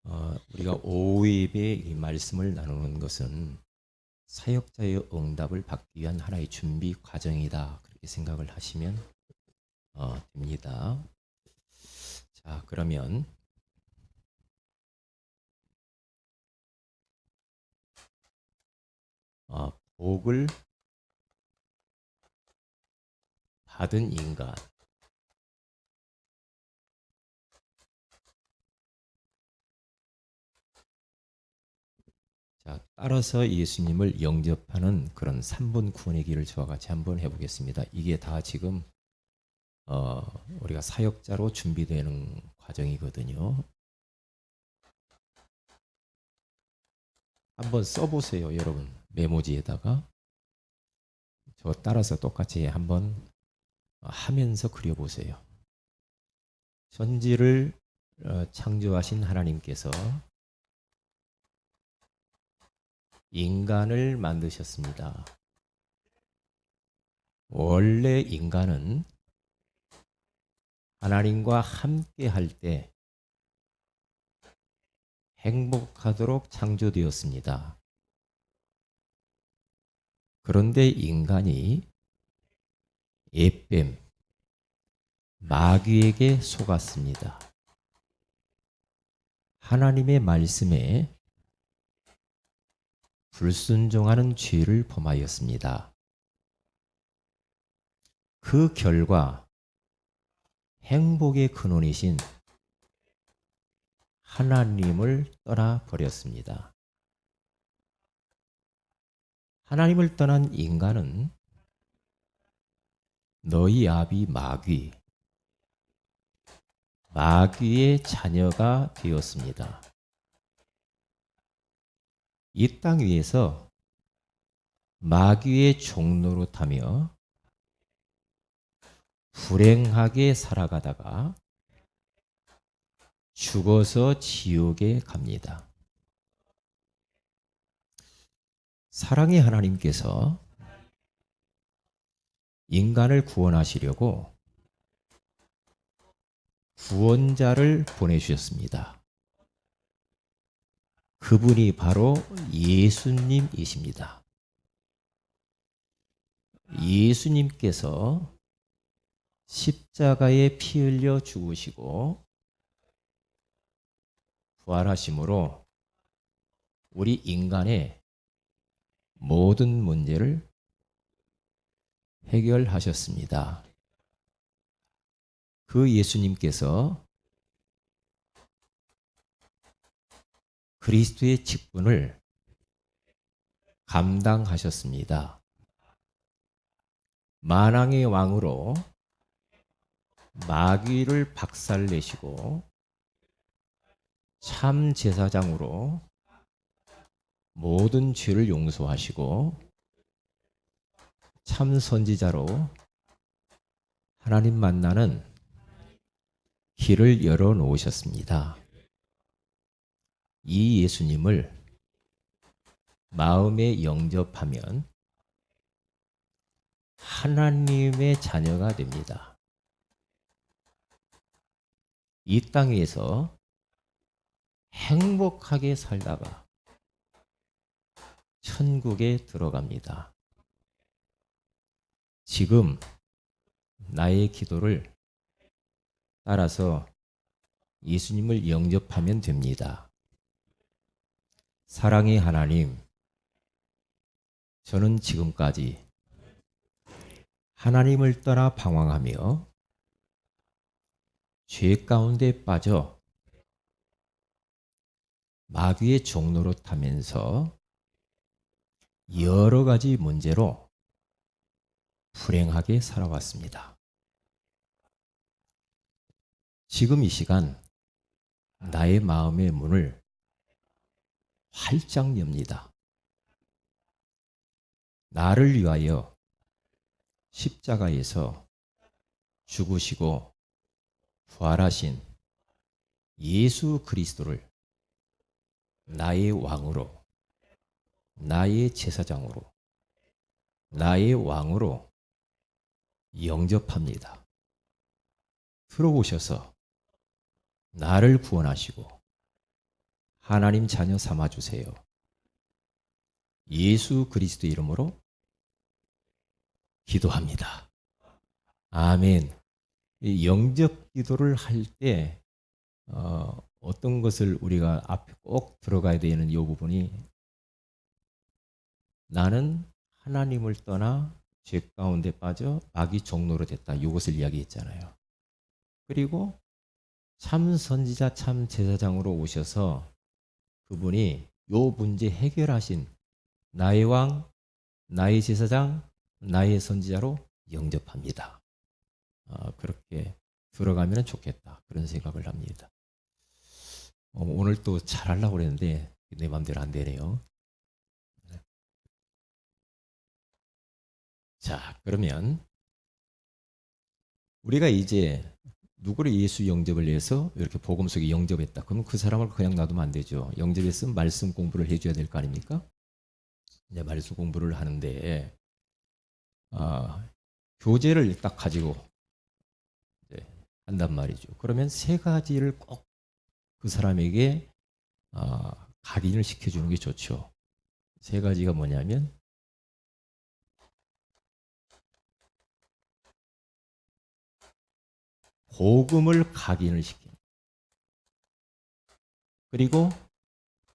우리가 5일에 이 말씀을 나누는 것은 사역자의 응답을 받기 위한 하나의 준비 과정이다. 그렇게 생각을 하시면 됩니다. 자, 그러면 복을 받은 인간. 자, 따라서 예수님을 영접하는 그런 3분 구원의 길을 저와 같이 한번 해보겠습니다. 이게 다 지금 우리가 사역자로 준비되는 과정이거든요. 한번 써보세요, 여러분. 메모지에다가 저 따라서 똑같이 한번 하면서 그려보세요. 천지를 창조하신 하나님께서 인간을 만드셨습니다. 원래 인간은 하나님과 함께 할 때 행복하도록 창조되었습니다. 그런데 인간이 에뱀, 마귀에게 속았습니다. 하나님의 말씀에 불순종하는 죄를 범하였습니다. 그 결과 행복의 근원이신 하나님을 떠나버렸습니다. 하나님을 떠난 인간은 너희 아비 마귀의 자녀가 되었습니다. 이 땅 위에서 마귀의 종노릇하며 불행하게 살아가다가 죽어서 지옥에 갑니다. 사랑의 하나님께서 인간을 구원하시려고 구원자를 보내주셨습니다. 그분이 바로 예수님이십니다. 예수님께서 십자가에 피 흘려 죽으시고 부활하심으로 우리 인간의 모든 문제를 해결하셨습니다. 그 예수님께서 그리스도의 직분을 감당하셨습니다. 만왕의 왕으로 마귀를 박살내시고 참 제사장으로 모든 죄를 용서하시고 참 선지자로 하나님 만나는 길을 열어 놓으셨습니다. 이 예수님을 마음에 영접하면 하나님의 자녀가 됩니다. 이 땅에서 행복하게 살다가 천국에 들어갑니다. 지금 나의 기도를 따라서 예수님을 영접하면 됩니다. 사랑의 하나님, 저는 지금까지 하나님을 떠나 방황하며 죄 가운데 빠져 마귀의 종노릇하면서 여러 가지 문제로 불행하게 살아왔습니다. 지금 이 시간 나의 마음의 문을 활짝 엽니다. 나를 위하여 십자가에서 죽으시고 부활하신 예수 그리스도를 나의 왕으로, 나의 제사장으로, 나의 왕으로 영접합니다. 들어오셔서 나를 구원하시고 하나님 자녀 삼아 주세요. 예수 그리스도 이름으로 기도합니다. 아멘. 이 영접 기도를 할 때 어떤 것을 우리가 앞에 꼭 들어가야 되는 이 부분이, 나는 하나님을 떠나 죄 가운데 빠져 마귀 종노로 됐다. 이것을 이야기했잖아요. 그리고 참 선지자 참 제사장으로 오셔서 그분이 요 문제 해결하신 나의 왕, 나의 제사장, 나의 선지자로 영접합니다. 그렇게 들어가면 좋겠다. 그런 생각을 합니다. 오늘 또 잘하려고 그랬는데 내 마음대로 안 되네요. 자, 그러면 우리가 이제 누구를 예수 영접을 해서 이렇게 복음 속에 영접했다. 그럼 그 사람을 그냥 놔두면 안 되죠. 영접했으면 말씀 공부를 해줘야 될 거 아닙니까? 이제 말씀 공부를 하는데 교재를 딱 가지고 이제 한단 말이죠. 그러면 세 가지를 꼭 그 사람에게 각인을 시켜주는 게 좋죠. 세 가지가 뭐냐면, 복음을 각인을 시킵니다. 그리고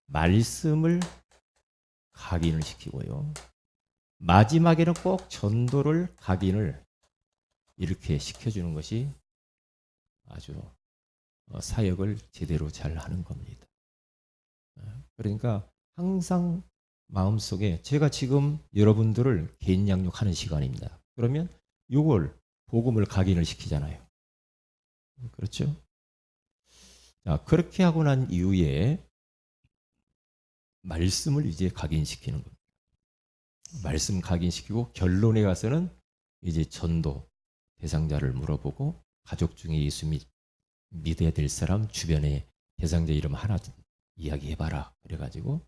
말씀을 각인을 시키고요. 마지막에는 꼭 전도를 각인을 이렇게 시켜주는 것이 아주 사역을 제대로 잘 하는 겁니다. 그러니까 항상 마음속에, 제가 지금 여러분들을 개인 양육하는 시간입니다. 그러면 이걸 복음을 각인을 시키잖아요. 그렇죠? 자, 그렇게 하고 난 이후에 말씀을 이제 각인시키는 겁니다. 말씀 각인시키고 결론에 가서는 이제 전도 대상자를 물어보고, 가족 중에 예수 믿어야 될 사람 주변에 대상자 이름 하나 이야기해봐라. 그래가지고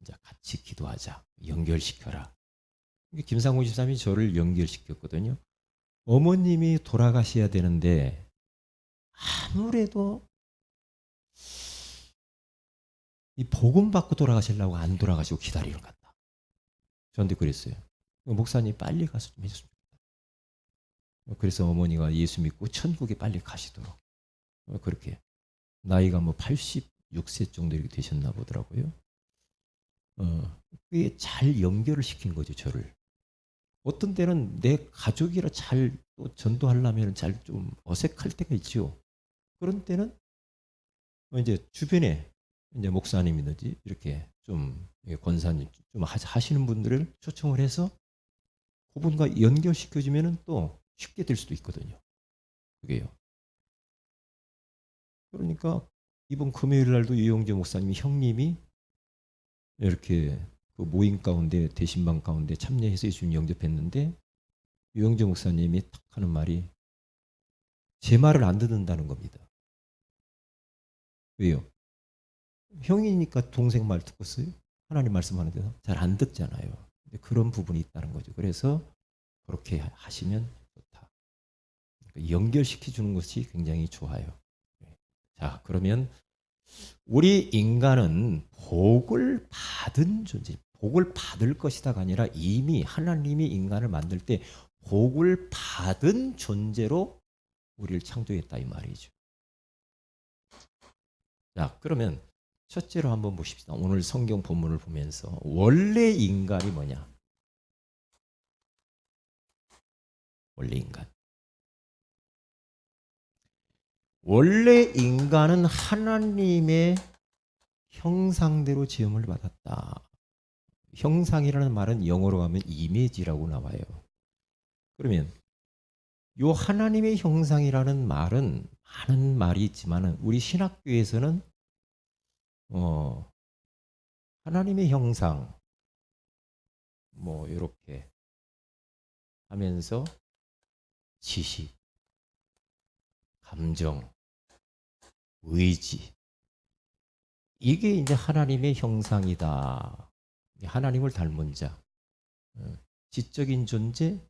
이제 같이 기도하자. 연결시켜라. 김상훈 집사님이 저를 연결시켰거든요. 어머님이 돌아가셔야 되는데 아무래도 이 복음 받고 돌아가시려고 안 돌아가시고 기다리는 것 같다. 저한테 그랬어요. 목사님 빨리 가서 좀 해줬으면 좋겠다. 그래서 어머니가 예수 믿고 천국에 빨리 가시도록 그렇게, 나이가 뭐 86세 정도 이렇게 되셨나 보더라고요. 그게 잘 연결을 시킨 거죠, 저를. 어떤 때는 내 가족이라 잘 또 전도하려면 잘 좀 어색할 때가 있죠. 그런 때는 이제 주변에 이제 목사님이든지 이렇게 좀 권사님 좀 하시는 분들을 초청을 해서 그분과 연결시켜주면 또 쉽게 될 수도 있거든요. 그게요. 그러니까 이번 금요일 날도 유영재 목사님이, 형님이 이렇게 그 모임 가운데, 대신방 가운데 참여해서 예수님 영접했는데, 유영재 목사님이 탁 하는 말이 제 말을 안 듣는다는 겁니다. 왜요? 형이니까 동생 말 듣고 써요? 하나님 말씀하는데도 잘 안 듣잖아요. 그런 부분이 있다는 거죠. 그래서 그렇게 하시면 좋다. 연결시켜 주는 것이 굉장히 좋아요. 자, 그러면 우리 인간은 복을 받은 존재, 복을 받을 것이다가 아니라 이미 하나님이 인간을 만들 때 복을 받은 존재로 우리를 창조했다 이 말이죠. 자, 그러면 첫째로 한번 보십시다. 오늘 성경 본문을 보면서 원래 인간이 뭐냐? 원래 인간. 원래 인간은 하나님의 형상대로 지음을 받았다. 형상이라는 말은 영어로 하면 이미지라고 나와요. 그러면 요 하나님의 형상이라는 말은 많은 말이 있지만 우리 신학교에서는 하나님의 형상 뭐 이렇게 하면서 지식, 감정, 의지, 이게 이제 하나님의 형상이다. 하나님을 닮은 자, 지적인 존재,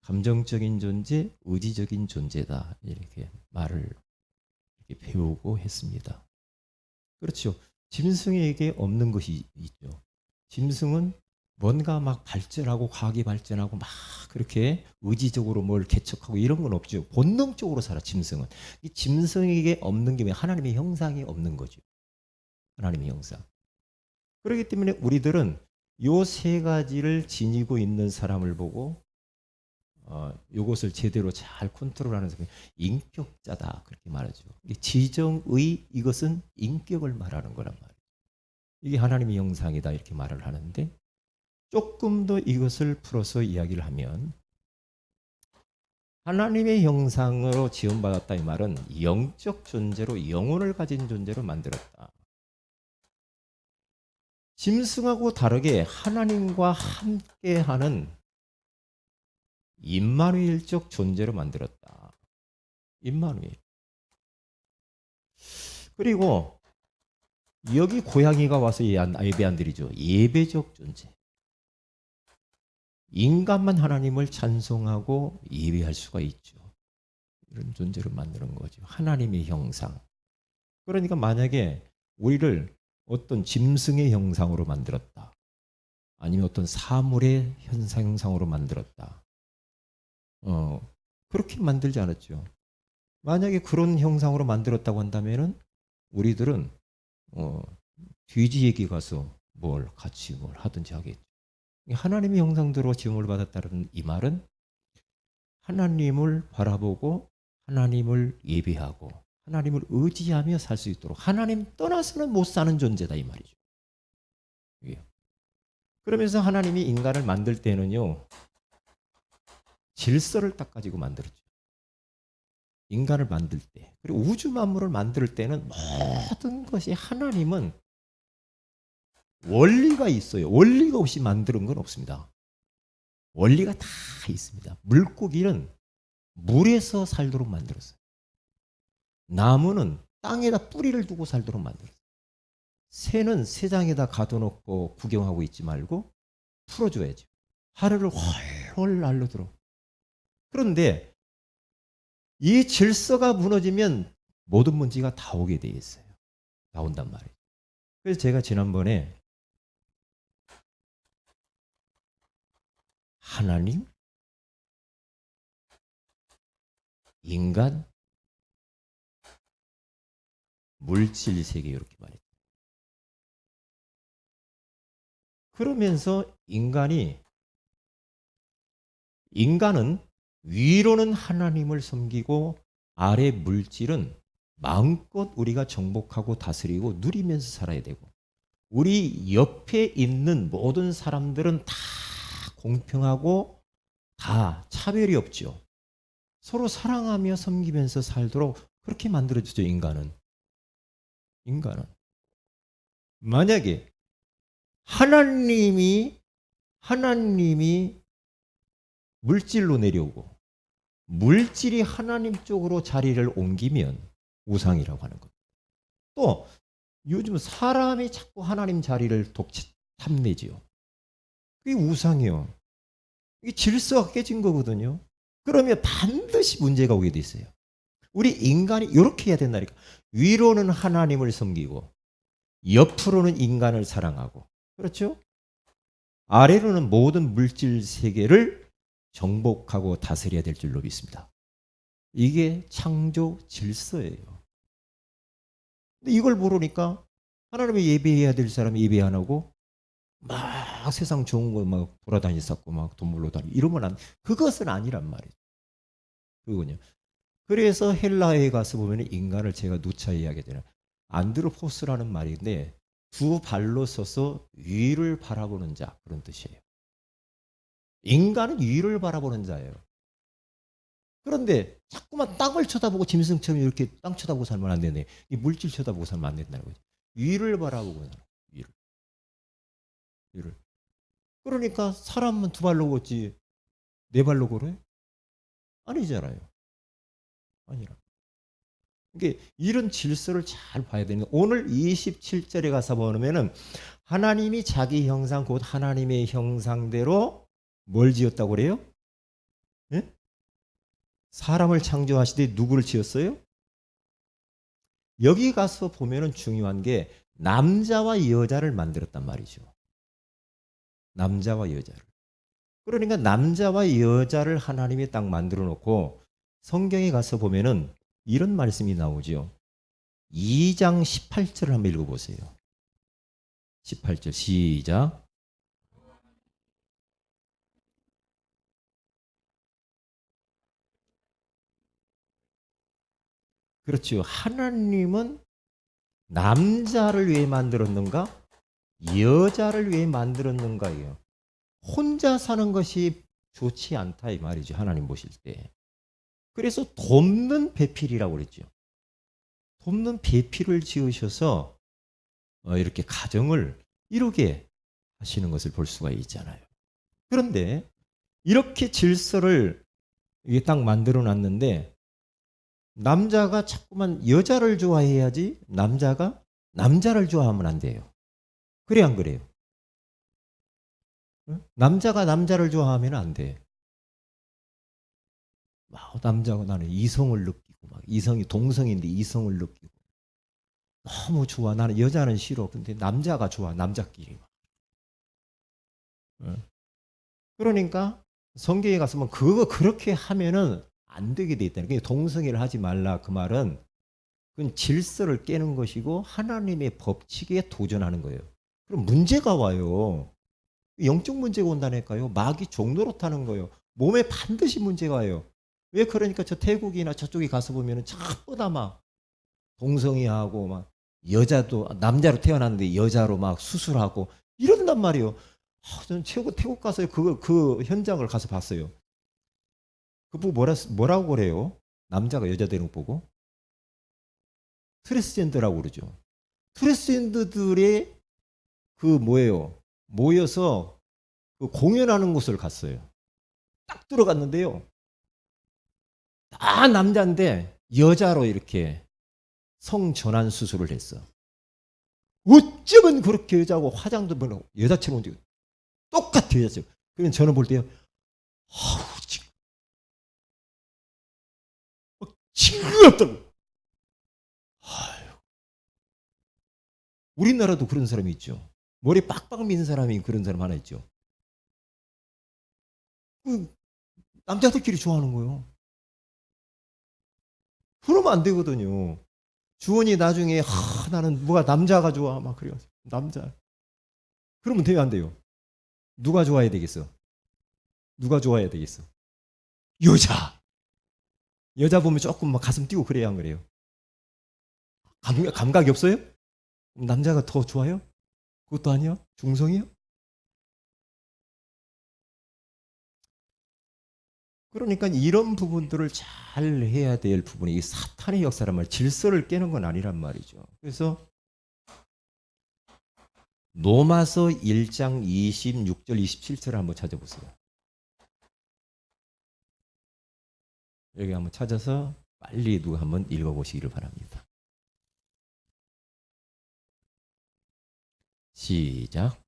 감정적인 존재, 의지적인 존재다. 이렇게 말을 이렇게 배우고 했습니다. 그렇죠. 짐승에게 없는 것이 있죠. 짐승은 뭔가 막 발전하고 과학이 발전하고 막 그렇게 의지적으로 뭘 개척하고 이런 건 없죠. 본능적으로 살아 짐승은. 이 짐승에게 없는 게 하나님의 형상이 없는 거죠. 하나님의 형상. 그렇기 때문에 우리들은 요 세 가지를 지니고 있는 사람을 보고 요것을 제대로 잘 컨트롤하는 사람이 인격자다 그렇게 말하죠. 지정의 이것은 인격을 말하는 거란 말이에요. 이게 하나님의 형상이다 이렇게 말을 하는데 조금 더 이것을 풀어서 이야기를 하면 하나님의 형상으로 지음받았다 이 말은 영적 존재로 영혼을 가진 존재로 만들었다. 짐승하고 다르게 하나님과 함께하는 임마누엘적 존재로 만들었다. 임마누엘. 그리고 여기 고양이가 와서 예배 안 드리죠. 예배적 존재. 인간만 하나님을 찬송하고 예배할 수가 있죠. 이런 존재로 만드는 거죠. 하나님의 형상. 그러니까 만약에 우리를 어떤 짐승의 형상으로 만들었다. 아니면 어떤 사물의 형상으로 만들었다. 그렇게 만들지 않았죠. 만약에 그런 형상으로 만들었다고 한다면은 우리들은 돼지에게 가서 같이 뭘 하든지 하겠죠. 하나님의 형상대로 지음을 받았다는 이 말은 하나님을 바라보고 하나님을 예배하고 하나님을 의지하며 살 수 있도록 하나님 떠나서는 못 사는 존재다 이 말이죠. 그러면서 하나님이 인간을 만들 때는요. 질서를 딱 가지고 만들었죠. 인간을 만들 때 그리고 우주 만물을 만들 때는 모든 것이 하나님은 원리가 있어요. 원리가 없이 만드는 건 없습니다. 원리가 다 있습니다. 물고기는 물에서 살도록 만들었어요. 나무는 땅에다 뿌리를 두고 살도록 만들었어요. 새는 새장에다 가둬놓고 구경하고 있지 말고 풀어줘야죠. 하루를 훨훨 날려들어. 그런데 이 질서가 무너지면 모든 문제가 다 오게 돼 있어요. 나온단 말이에요. 그래서 제가 지난번에 하나님, 인간, 물질 세계 이렇게 말했어요. 그러면서 인간은 위로는 하나님을 섬기고 아래 물질은 마음껏 우리가 정복하고 다스리고 누리면서 살아야 되고 우리 옆에 있는 모든 사람들은 다 공평하고 다 차별이 없죠. 서로 사랑하며 섬기면서 살도록 그렇게 만들어주죠. 인간은 만약에 하나님이 물질로 내려오고 물질이 하나님 쪽으로 자리를 옮기면 우상이라고 하는 겁니다. 또 요즘 사람이 자꾸 하나님 자리를 탐내지요. 그게 우상이요. 이게 질서가 깨진 거거든요. 그러면 반드시 문제가 오게 돼 있어요. 우리 인간이 이렇게 해야 된다니까. 위로는 하나님을 섬기고 옆으로는 인간을 사랑하고 그렇죠? 아래로는 모든 물질 세계를 정복하고 다스려야 될 줄로 믿습니다. 이게 창조 질서예요. 근데 이걸 모르니까 하나님의 예배해야 될 사람이 예배 안 하고 막 세상 좋은 거 막 돌아다니었고 막 돈 벌러 다니고 이러면 그것은 아니란 말이에요. 그거군요. 그래서 헬라에 가서 보면 인간을 제가 누차 이야기하잖아요. 안드로포스라는 말인데 두 발로 서서 위를 바라보는 자 그런 뜻이에요. 인간은 위를 바라보는 자예요. 그런데 자꾸만 땅을 쳐다보고 짐승처럼 이렇게 땅 쳐다보고 살면 안 되네. 이 물질 쳐다보고 살면 안 된다는 거죠. 위를 바라보고 살아. 위를. 그러니까 사람은 두 발로 걷지 네 발로 걸어요? 아니잖아요. 아니라. 그러니까 이런 질서를 잘 봐야 되는 거예요. 오늘 27절에 가서 보면은 하나님이 자기 형상 곧 하나님의 형상대로 뭘 지었다고 그래요? 네? 사람을 창조하시되 누구를 지었어요? 여기 가서 보면은 중요한 게 남자와 여자를 만들었단 말이죠. 남자와 여자를. 그러니까 남자와 여자를 하나님이 딱 만들어 놓고 성경에 가서 보면은 이런 말씀이 나오죠. 2장 18절을 한번 읽어보세요. 18절 시작. 그렇죠. 하나님은 남자를 왜 만들었는가? 여자를 왜 만들었는가예요. 혼자 사는 것이 좋지 않다 이 말이죠. 하나님 보실 때. 그래서 돕는 배필이라고 그랬죠. 돕는 배필을 지으셔서 이렇게 가정을 이루게 하시는 것을 볼 수가 있잖아요. 그런데 이렇게 질서를 이게 딱 만들어 놨는데 남자가 자꾸만 여자를 좋아해야지 남자가 남자를 좋아하면 안 돼요. 그래 안 그래요? 응? 남자가 남자를 좋아하면 안 돼. 남자가 나는 이성을 느끼고 막 이성이 동성인데 이성을 느끼고 너무 좋아. 나는 여자는 싫어. 근데 남자가 좋아. 남자끼리. 응? 그러니까 성경에 가서 뭐 그거 그렇게 하면은 안 되게 돼 있다는 거예요. 동성애를 하지 말라 그 말은 그건 질서를 깨는 것이고 하나님의 법칙에 도전하는 거예요. 그럼 문제가 와요. 영적 문제가 온다니까요. 마귀 종노릇하는 거예요. 몸에 반드시 문제가 와요. 왜 그러니까 저 태국이나 저쪽에 가서 보면은 전부 다 막 동성애하고 막 여자도 남자로 태어났는데 여자로 막 수술하고 이런단 말이에요. 저는 태국 가서 그 현장을 가서 봤어요. 그 보고 뭐라고 그래요? 남자가 여자 되는 거 보고 트랜스젠더라고 그러죠. 트랜스젠더들의 그 뭐예요? 모여서 그 공연하는 곳을 갔어요. 딱 들어갔는데요. 다 남자인데 여자로 이렇게 성전환 수술을 했어. 어쩌면 그렇게 여자고 화장도 뭐 여자처럼 똑같아 여자처럼. 그럼 저는 볼 때요. 아우 징그럽다고. 우리나라도 그런 사람이 있죠. 머리 빡빡 민 사람이 그런 사람 하나 있죠. 그 남자들끼리 좋아하는 거예요. 그러면 안 되거든요. 주원이 나중에 나는 뭐가 남자가 좋아 막 그래요. 남자. 그러면 돼요 안 돼요? 누가 좋아해야 되겠어? 누가 좋아해야 되겠어? 여자. 여자 보면 조금 막 가슴 뛰고 그래야 안 그래요? 감각이 없어요? 남자가 더 좋아요? 그것도 아니야? 중성이야? 그러니까 이런 부분들을 잘 해야 될 부분이 이 사탄의 역사란 말, 질서를 깨는 건 아니란 말이죠. 그래서 로마서 1장 26절 27절을 한번 찾아보세요. 여기 한번 찾아서 빨리 누가 한번 읽어보시기를 바랍니다. 시작.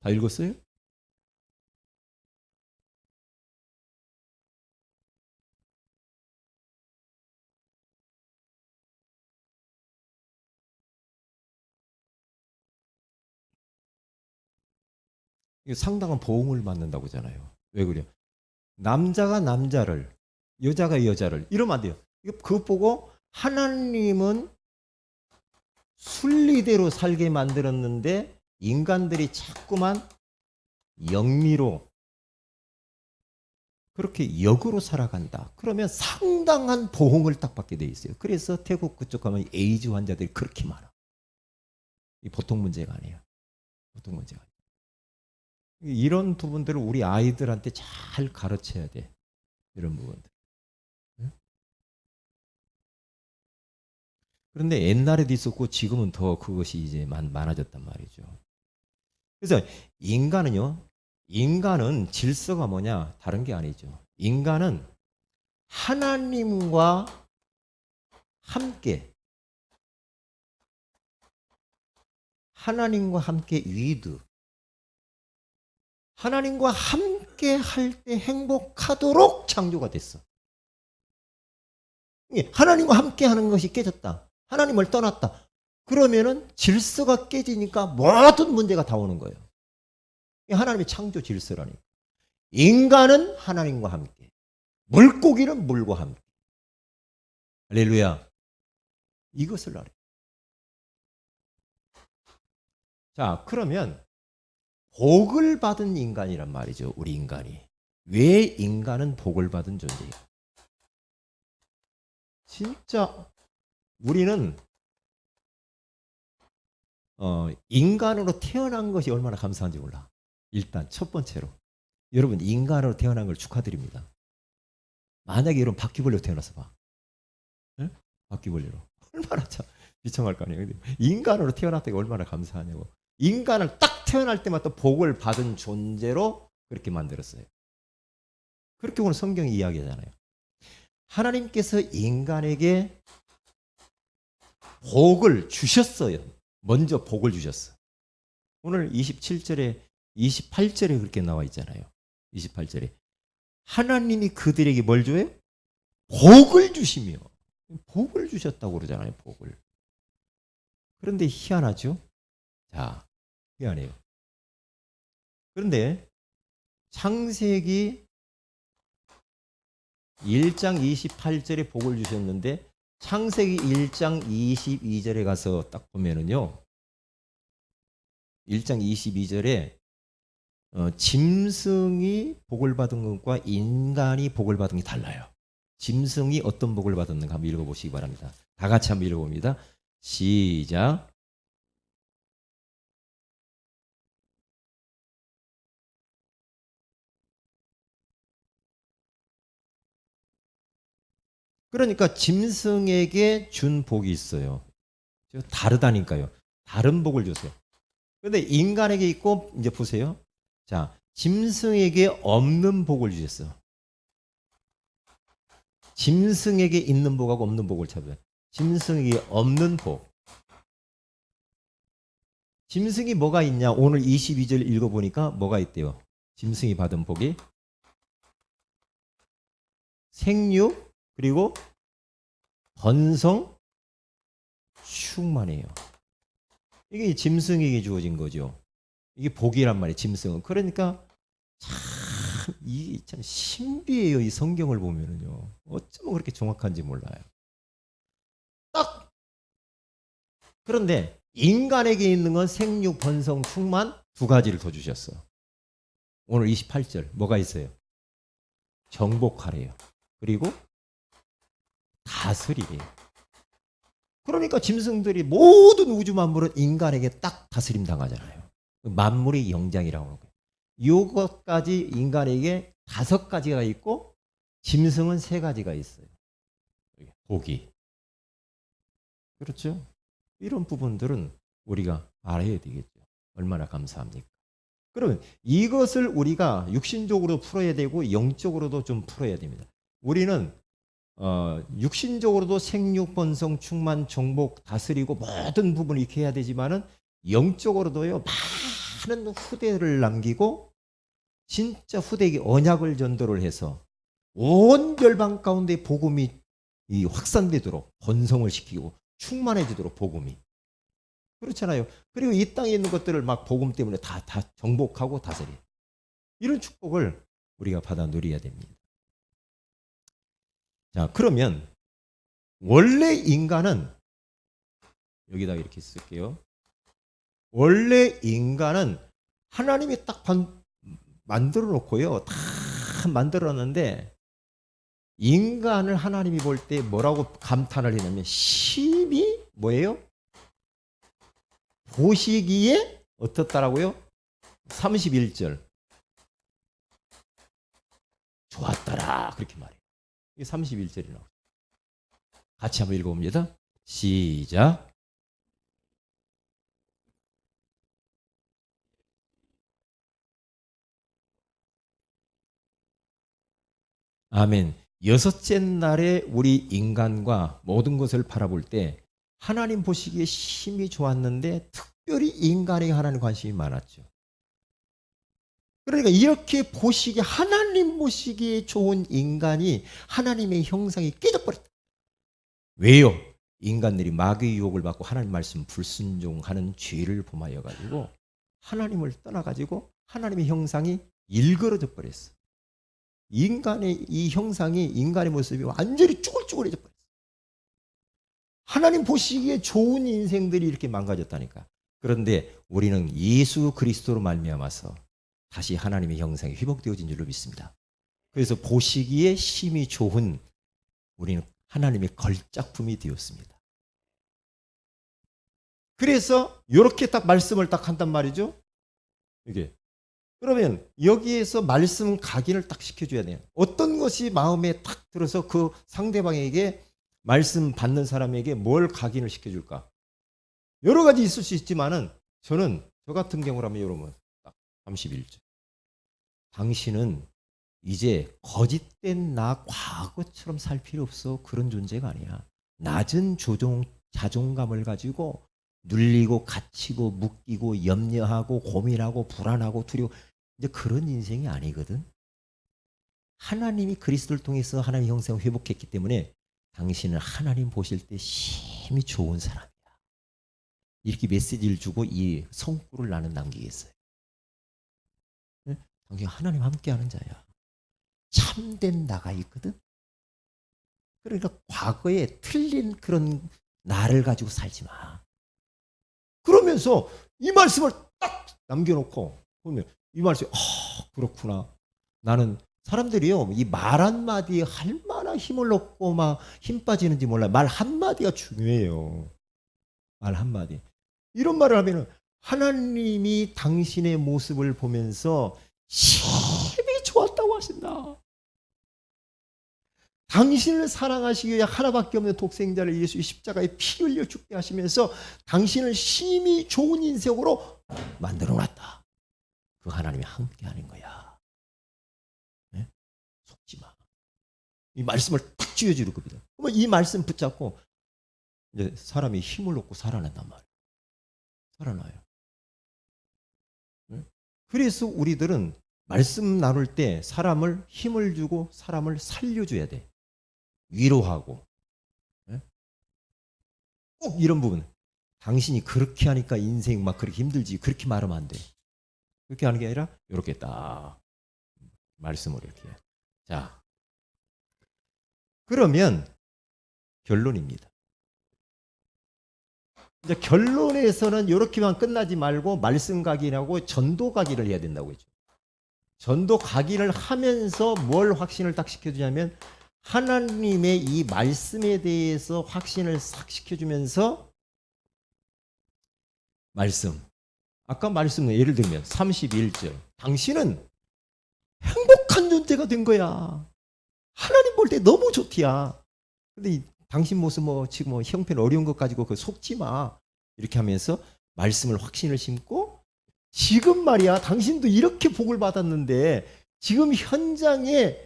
다 읽었어요? 이게 상당한 보응을 받는다고 하잖아요. 왜 그래요? 남자가 남자를, 여자가 여자를 이러면 안 돼요. 그거 보고 하나님은 순리대로 살게 만들었는데 인간들이 자꾸만 영리로 그렇게 역으로 살아간다. 그러면 상당한 보응을 딱 받게 돼 있어요. 그래서 태국 그쪽 가면 에이즈 환자들이 그렇게 많아. 이 보통 문제가 아니야. 보통 문제가 아니야. 이런 부분들을 우리 아이들한테 잘 가르쳐야 돼. 이런 부분들. 응? 그런데 옛날에도 있었고 지금은 더 그것이 이제 많아졌단 말이죠. 그래서 인간은 질서가 뭐냐? 다른 게 아니죠. 인간은 하나님과 함께 하나님과 함께 위드. 하나님과 함께 할 때 행복하도록 창조가 됐어. 하나님과 함께 하는 것이 깨졌다. 하나님을 떠났다. 그러면은 질서가 깨지니까 모든 문제가 다 오는 거예요. 하나님의 창조 질서라니까. 인간은 하나님과 함께, 물고기는 물과 함께. 할렐루야. 이것을 알아요. 자, 그러면 복을 받은 인간이란 말이죠. 우리 인간이. 왜 인간은 복을 받은 존재예요? 진짜 우리는 인간으로 태어난 것이 얼마나 감사한지 몰라. 일단 첫 번째로 여러분 인간으로 태어난 걸 축하드립니다. 만약에 여러분 바퀴벌레로 태어나서 봐. 네? 바퀴벌레로. 얼마나 참 비참할 거 아니에요. 인간으로 태어났다가 얼마나 감사하냐고. 인간을 딱 태어날 때마다 복을 받은 존재로 그렇게 만들었어요. 그렇게 오늘 성경이 이야기하잖아요. 하나님께서 인간에게 복을 주셨어요. 먼저 복을 주셨어. 오늘 27절에 28절에 그렇게 나와 있잖아요. 28절에 하나님이 그들에게 뭘 줘요? 복을 주시며. 복을 주셨다고 그러잖아요. 복을. 그런데 희한하죠? 자, 희한해요. 그런데 창세기 1장 28절에 복을 주셨는데 창세기 1장 22절에 가서 딱 보면은요. 1장 22절에 짐승이 복을 받은 것과 인간이 복을 받은 게 달라요. 짐승이 어떤 복을 받았는가 한번 읽어보시기 바랍니다. 다 같이 한번 읽어봅니다. 시작. 그러니까 짐승에게 준 복이 있어요. 다르다니까요. 다른 복을 줬어요. 그런데 인간에게 있고 이제 보세요. 자, 짐승에게 없는 복을 주셨어. 짐승에게 있는 복하고 없는 복을 찾아요. 짐승에게 없는 복. 짐승이 뭐가 있냐? 오늘 22절 읽어보니까 뭐가 있대요? 짐승이 받은 복이 생육 그리고 번성 충만해요. 이게 짐승에게 주어진 거죠. 이게 복이란 말이에요. 짐승은. 그러니까 참 신비해요. 이 성경을 보면은요. 어쩌면 그렇게 정확한지 몰라요. 딱 그런데 인간에게 있는 건 생육, 번성, 충만 두 가지를 더 주셨어. 오늘 28절 뭐가 있어요? 정복하래요. 그리고 다스리래요. 그러니까 짐승들이 모든 우주 만물은 인간에게 딱 다스림 당하잖아요. 만물의 영장이라고 하는 거예요. 이것까지 인간에게 5가지가 있고 짐승은 3가지가 있어요. 복이. 그렇죠? 이런 부분들은 우리가 알아야 되겠죠. 얼마나 감사합니까? 그러면 이것을 우리가 육신적으로 풀어야 되고 영적으로도 좀 풀어야 됩니다. 우리는 육신적으로도 생육, 번성, 충만, 정복, 다스리고 모든 부분을 이렇게 해야 되지만은 영적으로도요 많은 후대를 남기고 진짜 후대에게 언약을 전도를 해서 온 열방 가운데 복음이 확산되도록 번성을 시키고 충만해지도록 복음이 그렇잖아요. 그리고 이 땅에 있는 것들을 막 복음 때문에 다 정복하고 다스려. 이런 축복을 우리가 받아 누려야 됩니다. 자, 그러면 원래 인간은 여기다 이렇게 쓸게요. 원래 인간은 하나님이 딱 만들어 놓고요. 다 만들어 놨는데 인간을 하나님이 볼 때 뭐라고 감탄을 했냐면 심히 뭐예요? 보시기에 어떻다라고요? 31절 좋았더라 그렇게 말해요. 이게 31절이 나와요. 같이 한번 읽어봅니다. 시작. 아멘. 6째 날에 우리 인간과 모든 것을 바라볼 때 하나님 보시기에 심히 좋았는데 특별히 인간에게 하나님 관심이 많았죠. 그러니까 이렇게 보시기에 하나님 보시기에 좋은 인간이 하나님의 형상이 깨져버렸다. 왜요? 인간들이 마귀의 유혹을 받고 하나님 말씀 불순종하는 죄를 범하여 가지고 하나님을 떠나 가지고 하나님의 형상이 일그러져 버렸어. 인간의 이 형상이 인간의 모습이 완전히 쭈글쭈글해져 버렸어. 하나님 보시기에 좋은 인생들이 이렇게 망가졌다니까. 그런데 우리는 예수 그리스도로 말미암아서 다시 하나님의 형상이 회복되어진 줄로 믿습니다. 그래서 보시기에 심히 좋은 우리는 하나님의 걸작품이 되었습니다. 그래서 이렇게 딱 말씀을 딱 한단 말이죠. 이게 그러면 여기에서 말씀 각인을 딱 시켜줘야 돼요. 어떤 것이 마음에 딱 들어서 그 상대방에게 말씀 받는 사람에게 뭘 각인을 시켜줄까? 여러 가지 있을 수 있지만은 저는 저 같은 경우라면 여러분 딱 31절. 당신은 이제 거짓된 나 과거처럼 살 필요 없어. 그런 존재가 아니야. 낮은 자존감을 가지고 눌리고 갇히고 묶이고 염려하고 고민하고 불안하고 두려워. 이제 그런 인생이 아니거든. 하나님이 그리스도를 통해서 하나님의 형상을 회복했기 때문에 당신은 하나님 보실 때 심히 좋은 사람이야. 이렇게 메시지를 주고 이 성구를 나는 남기겠어요. 당신 하나님 함께하는 자야. 참된 나가 있거든. 그러니까 과거에 틀린 그런 나를 가지고 살지 마. 그러면서 이 말씀을 딱 남겨놓고 보면 이 말씀이 그렇구나. 나는 사람들이요 이 말 한마디에 얼마나 힘을 얻고 막 힘 빠지는지 몰라요. 말 한마디가 중요해요. 말 한마디. 이런 말을 하면은 하나님이 당신의 모습을 보면서 심히 좋았다고 하신다. 당신을 사랑하시기 위해 하나밖에 없는 독생자를 예수의 십자가에 피 흘려 죽게 하시면서 당신을 심히 좋은 인생으로 만들어놨다. 그 하나님이 함께하는 거야. 네? 속지 마. 이 말씀을 딱 쥐어주는 겁니다. 그러면 이 말씀 붙잡고 이제 사람이 힘을 얻고 살아난단 말이에요. 살아나요. 네? 그래서 우리들은 말씀 나눌 때 사람을 힘을 주고 사람을 살려줘야 돼. 위로하고. 네? 꼭 이런 부분. 당신이 그렇게 하니까 인생 막 그렇게 힘들지. 그렇게 말하면 안 돼. 그렇게 하는 게 아니라 이렇게 딱 말씀으로 이렇게. 자, 그러면 결론입니다. 이제 결론에서는 이렇게만 끝나지 말고 말씀 각인하고 전도 각인을 해야 된다고 했죠. 전도 각인을 하면서 뭘 확신을 딱 시켜주냐면 하나님의 이 말씀에 대해서 확신을 싹 시켜주면서 말씀. 아까 말씀은 예를 들면 31절. 당신은 행복한 존재가 된 거야. 하나님 볼 때 너무 좋디야. 근데 당신 모습 지금 형편 어려운 것 가지고 속지 마. 이렇게 하면서 말씀을 확신을 심고 지금 말이야 당신도 이렇게 복을 받았는데 지금 현장에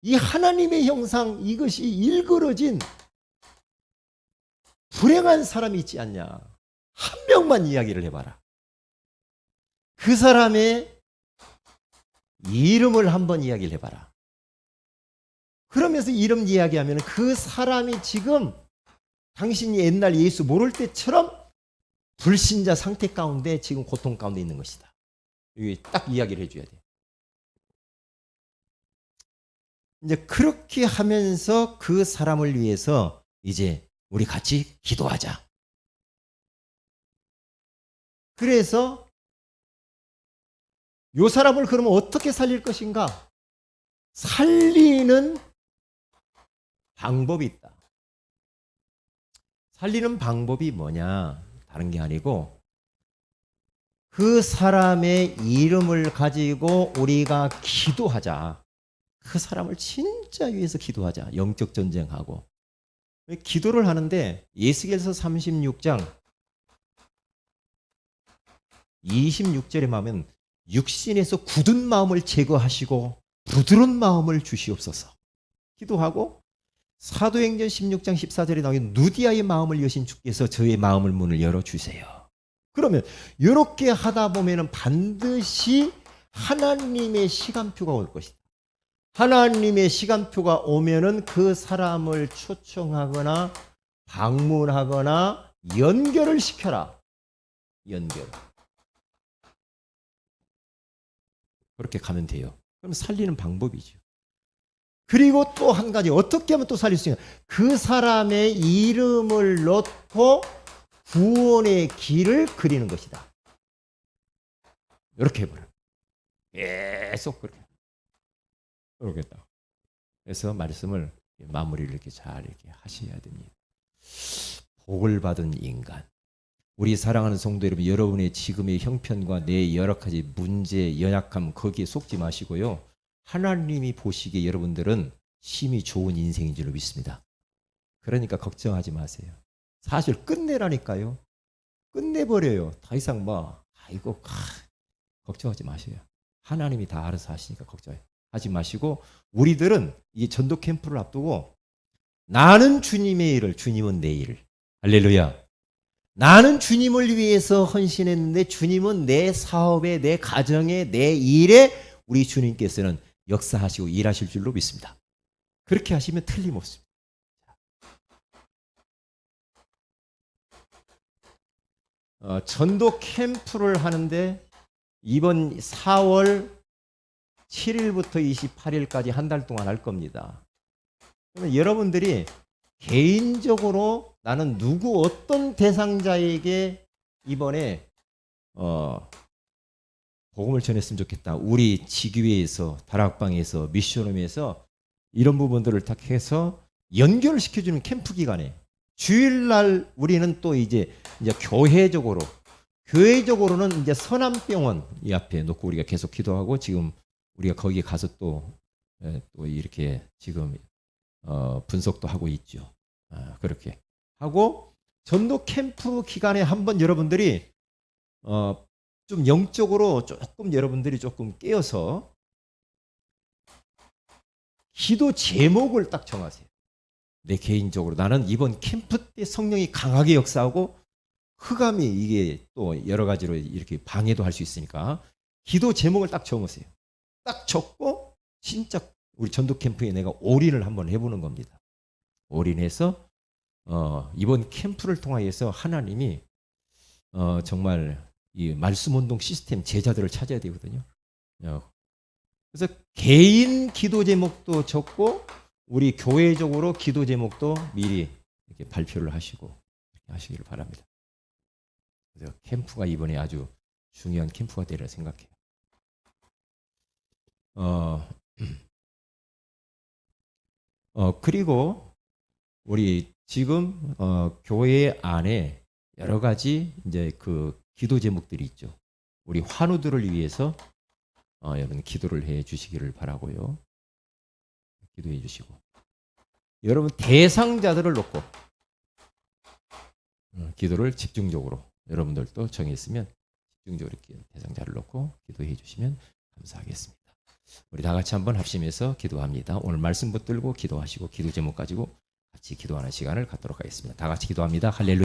이 하나님의 형상 이것이 일그러진 불행한 사람이 있지 않냐. 한 명만 이야기를 해봐라. 그 사람의 이름을 한번 이야기를 해봐라. 그러면서 이름 이야기하면 그 사람이 지금 당신이 옛날 예수 모를 때처럼 불신자 상태 가운데 지금 고통 가운데 있는 것이다. 이게 딱 이야기를 해줘야 돼. 이제 그렇게 하면서 그 사람을 위해서 이제 우리 같이 기도하자. 그래서 이 사람을 그러면 어떻게 살릴 것인가? 살리는 방법이 있다. 살리는 방법이 뭐냐? 다른 게 아니고 그 사람의 이름을 가지고 우리가 기도하자. 그 사람을 진짜 위해서 기도하자. 영적 전쟁하고. 기도를 하는데 예스겔서 36장 26절에 보면 육신에서 굳은 마음을 제거하시고 부드러운 마음을 주시옵소서. 기도하고 사도행전 16장 14절에 나오는 누디아의 마음을 여신 주께서 저의 마음을 문을 열어주세요. 그러면 이렇게 하다 보면은 반드시 하나님의 시간표가 올 것이다. 하나님의 시간표가 오면은 그 사람을 초청하거나 방문하거나 연결을 시켜라. 연결. 그렇게 가면 돼요. 그럼 살리는 방법이죠. 그리고 또 한 가지 어떻게 하면 또 살릴 수 있냐? 그 사람의 이름을 넣고 구원의 길을 그리는 것이다. 이렇게 해보라. 계속 그렇게. 그러겠다. 그래서 말씀을 마무리를 이렇게 잘 이렇게 하셔야 됩니다. 복을 받은 인간. 우리 사랑하는 성도 여러분, 여러분의 지금의 형편과 내 여러 가지 문제, 연약함 거기에 속지 마시고요. 하나님이 보시기에 여러분들은 심히 좋은 인생인 줄로 믿습니다. 그러니까 걱정하지 마세요. 사실 끝내라니까요. 끝내버려요. 더 이상 걱정하지 마세요. 하나님이 다 알아서 하시니까 걱정하지 마시고, 우리들은 이 전도 캠프를 앞두고 나는 주님의 일을, 주님은 내 일을. 할렐루야. 나는 주님을 위해서 헌신했는데 주님은 내 사업에, 내 가정에, 내 일에 우리 주님께서는 역사하시고 일하실 줄로 믿습니다. 그렇게 하시면 틀림없습니다. 전도 캠프를 하는데 이번 4월 7일부터 28일까지 한 달 동안 할 겁니다. 그러면 여러분들이 개인적으로 나는 누구 어떤 대상자에게 이번에 복음을 전했으면 좋겠다. 우리 지교회에서, 다락방에서, 미션홈에서 이런 부분들을 딱 해서 연결을 시켜주는 캠프 기간에 주일날 우리는 또 이제 교회적으로는 이제 선암병원 이 앞에 놓고 우리가 계속 기도하고, 지금 우리가 거기에 가서 또 이렇게 지금 분석도 하고 있죠. 그렇게 하고 전도 캠프 기간에 한번 여러분들이 좀 영적으로 조금 여러분들이 조금 깨어서 기도 제목을 딱 정하세요. 내 개인적으로 나는 이번 캠프 때 성령이 강하게 역사하고 흑암이 이게 또 여러 가지로 이렇게 방해도 할 수 있으니까 기도 제목을 딱 적으세요. 딱 적고 진짜 우리 전도 캠프에 내가 올인을 한번 해보는 겁니다. 올인해서 이번 캠프를 통하여서 하나님이 정말 이 말씀 운동 시스템 제자들을 찾아야 되거든요. 그래서 개인 기도 제목도 적고 우리 교회적으로 기도 제목도 미리 이렇게 발표를 하시고 이렇게 하시기를 바랍니다. 그래서 캠프가 이번에 아주 중요한 캠프가 되리라 생각해요. 그리고 우리 지금 교회 안에 여러 가지 이제 그 기도 제목들이 있죠. 우리 환우들을 위해서 여러분 기도를 해 주시기를 바라고요. 기도해 주시고, 여러분 대상자들을 놓고 기도를 집중적으로 여러분들도 정했으면 집중적으로 이렇게 대상자를 놓고 기도해 주시면 감사하겠습니다. 우리 다 같이 한번 합심해서 기도합니다. 오늘 말씀 붙들고 기도하시고 기도 제목 가지고 같이 기도하는 시간을 갖도록 하겠습니다. 다 같이 기도합니다. 할렐루야.